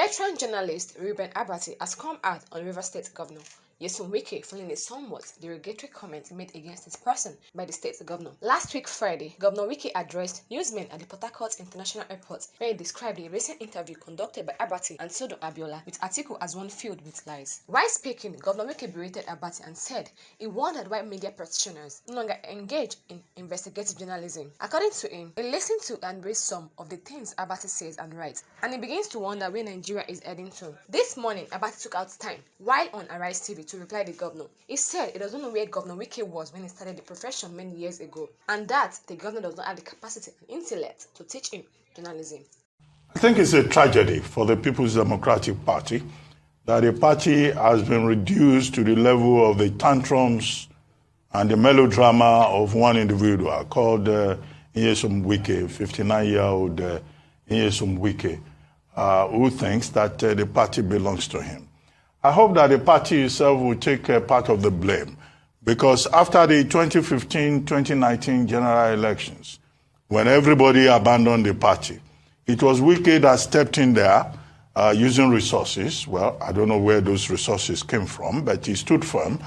Veteran journalist Reuben Abati has come out on Rivers State Governor Reuben Wike following a somewhat derogatory comment made against his person by the state governor. Last week Friday, Governor Wike addressed newsmen at the Port Harcourt International Airport where he described a recent interview conducted by Abati and Sodo Abiola with Atiku as one filled with lies. While speaking, Governor Wike berated Abati and said he wondered why media practitioners no longer engage in investigative journalism. According to him, he listened to and raised some of the things Abati says and writes, and he begins to wonder where Nigeria is heading to. This morning, Abati took out time while on Arise TV to reply the governor. He said he doesn't know where Governor Wike was when he started the profession many years ago, and that the governor does not have the capacity and intellect to teach him journalism. I think it's a tragedy for the People's Democratic Party that the party has been reduced to the level of the tantrums and the melodrama of one individual called Nyesom Wike, 59-year-old Nyesom Wike, who thinks that the party belongs to him. I hope that the party itself will take part of the blame, because after the 2015-2019 general elections, when everybody abandoned the party, it was Wike that stepped in there using resources. Well, I don't know where those resources came from, but he stood firm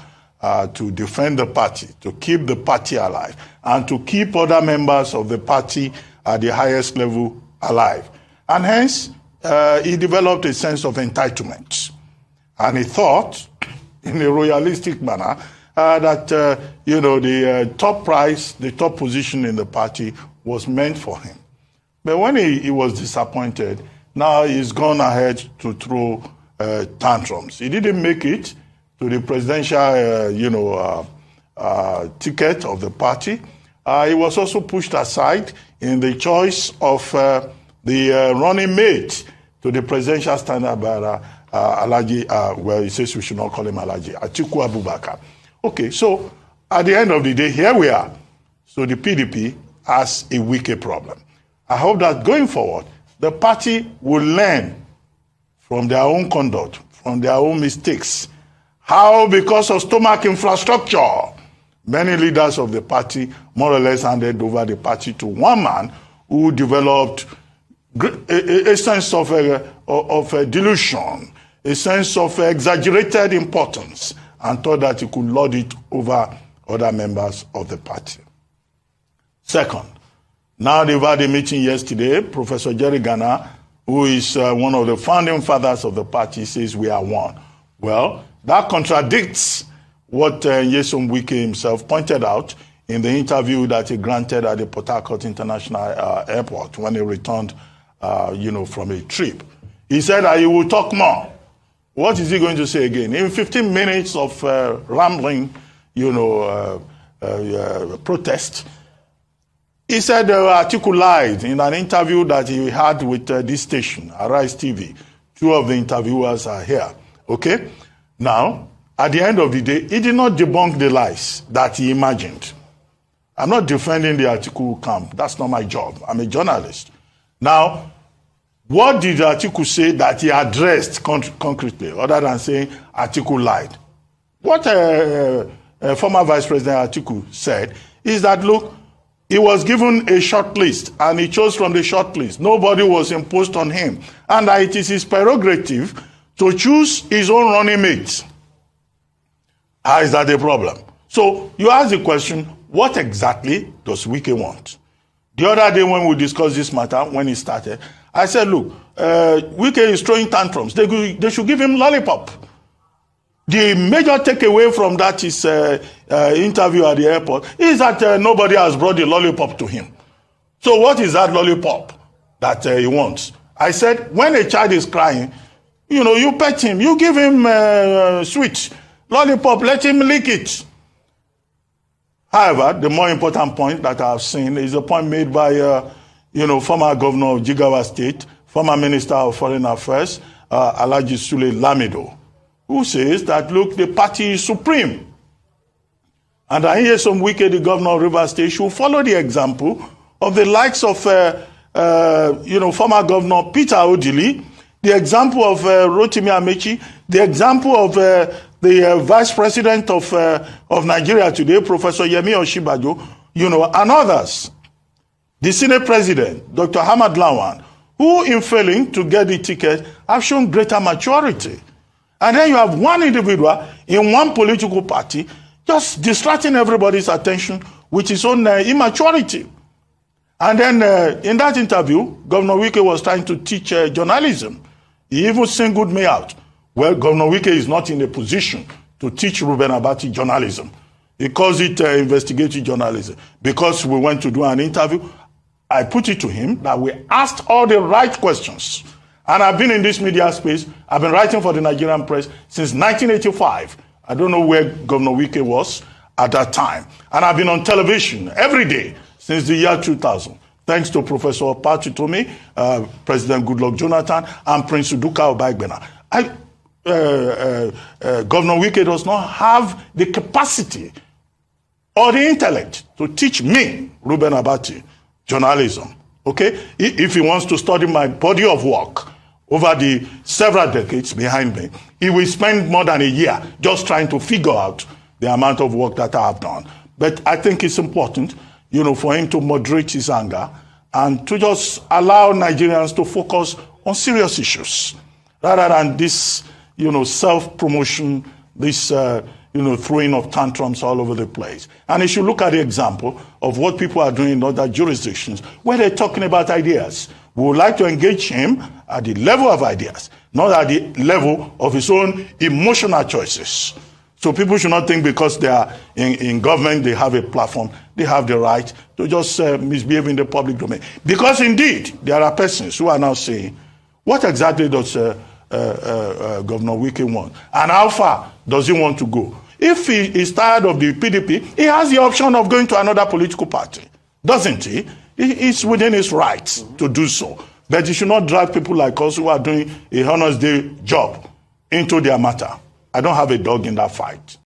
to defend the party, to keep the party alive, and to keep other members of the party at the highest level alive. And hence, he developed a sense of entitlement. And he thought, in a royalistic manner, that, the top prize, the top position in the party was meant for him. But when he was disappointed, now he's gone ahead to throw tantrums. He didn't make it to the presidential, ticket of the party. He was also pushed aside in the choice of the running mate to the presidential standard bearer, Alaji, he says we should not call him Alaji, Atiku Abubakar. Okay, so at the end of the day, here we are. So the PDP has a Wike problem. I hope that going forward, the party will learn from their own conduct, from their own mistakes, how because of stomach infrastructure, many leaders of the party more or less handed over the party to one man who developed a sense of delusion, a sense of exaggerated importance, and thought that he could lord it over other members of the party. Second, now they've had a meeting yesterday. Professor Jerry Ghana, who is one of the founding fathers of the party, says we are one. Well, that contradicts what Nyesom Wike himself pointed out in the interview that he granted at the Port Harcourt International Airport when he returned from a trip. He said that he will talk more. What is he going to say again? In 15 minutes of rambling, protest, he said Atiku lied in an interview that he had with this station, Arise TV. Two of the interviewers are here. Okay? Now, at the end of the day, he did not debunk the lies that he imagined. I'm not defending the Atiku camp. That's not my job. I'm a journalist. Now, what did Atiku say that he addressed concretely, other than saying Atiku lied? What former Vice President Atiku said is that, look, he was given a short list, and he chose from the short list. Nobody was imposed on him. And that it is his prerogative to choose his own running mates. How is that a problem? So you ask the question, what exactly does Wike want? The other day when we discussed this matter, when he started, I said, look, Wike is throwing tantrums. They should give him lollipop. The major takeaway from that is interview at the airport is that nobody has brought the lollipop to him. So what is that lollipop that he wants? I said, when a child is crying, you pet him, you give him sweet lollipop, let him lick it. However, the more important point that I've seen is the point made by, former governor of Jigawa State, former minister of foreign affairs, Alhaji Sule Lamido, who says that, look, the party is supreme. And I hear some Wike, the governor of Rivers State, should follow the example of the likes of, former governor Peter Odili, the example of Rotimi Amechi, the example of the vice president of Nigeria today, Professor Yemi Oshibajo, and others. The Senate president, Dr. Hamad Lawan, who, in failing to get the ticket, have shown greater maturity. And then you have one individual in one political party just distracting everybody's attention with his own immaturity. And then in that interview, Governor Wike was trying to teach journalism. He even singled me out. Well, Governor Wike is not in a position to teach Reuben Abati journalism. He calls it investigative journalism. Because we went to do an interview, I put it to him that we asked all the right questions. And I've been in this media space. I've been writing for the Nigerian press since 1985. I don't know where Governor Wike was at that time. And I've been on television every day since the year 2000. Thanks to Professor Opatutome, President Goodluck Jonathan, and Prince Uduka Obagbena. Governor Wike does not have the capacity or the intellect to teach me, Reuben Abati, journalism. Okay? If he wants to study my body of work over the several decades behind me, he will spend more than a year just trying to figure out the amount of work that I have done. But I think it's important, for him to moderate his anger and to just allow Nigerians to focus on serious issues rather than this, self-promotion, this, throwing of tantrums all over the place. And he should look at the example of what people are doing in other jurisdictions where they're talking about ideas. We would like to engage him at the level of ideas, not at the level of his own emotional choices. So people should not think because they are in government, they have a platform, they have the right to just misbehave in the public domain. Because indeed, there are persons who are now saying, what exactly does Governor Wike want? And how far does he want to go? If he is tired of the PDP, he has the option of going to another political party, doesn't he? It's within his rights to do so. But he should not drag people like us who are doing a honest day job into their matter. I don't have a dog in that fight.